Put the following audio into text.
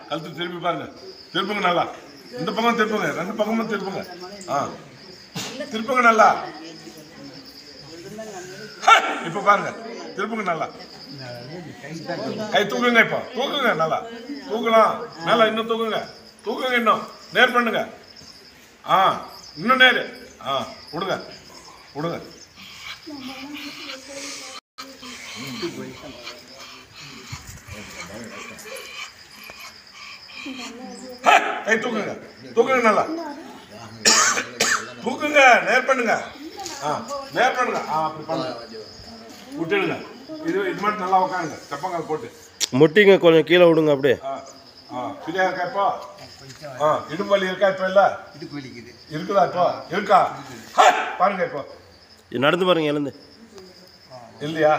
கழுத்து திருப்பி பாருங்க. திருப்புங்க நல்லா. இந்த பக்கம் திருப்புங்க. ரெண்டு பக்கமும் திருப்புங்க. திருப்புங்க நல்லா. இப்ப பாருங்க. திருப்புங்க நல்லா. கை தூக்குங்க. இப்போ தூக்குங்க நல்லா. தூக்கலாம். நல்லா இன்னும் தூக்குங்க. தூக்குங்க இன்னும். நேர் பண்ணுங்க. இன்னும் நேரு. விடுங்க. விடுங்க. கை தூக்குங்க. தூக்குங்க நல்லா. தூக்குங்க. நேர் பண்ணுங்க. நேர் பண்ணுங்க. அப்படி பண்ணுங்க. விட்டுடுங்க. இது மட்டும் நல்லா உட்காருங்க. தப்பங்கால் போட்டு முட்டிங்க கொஞ்சம் கீழே விடுங்க. அப்படியே ஃப்ரீயா இருக்கா இப்போ? இடுப்பு வலி இருக்கா இப்போ? இல்ல இருக்குதா இப்போ? இருக்கா பாருங்க. இப்போ நடந்து பாருங்க. எழுந்து இல்லையா?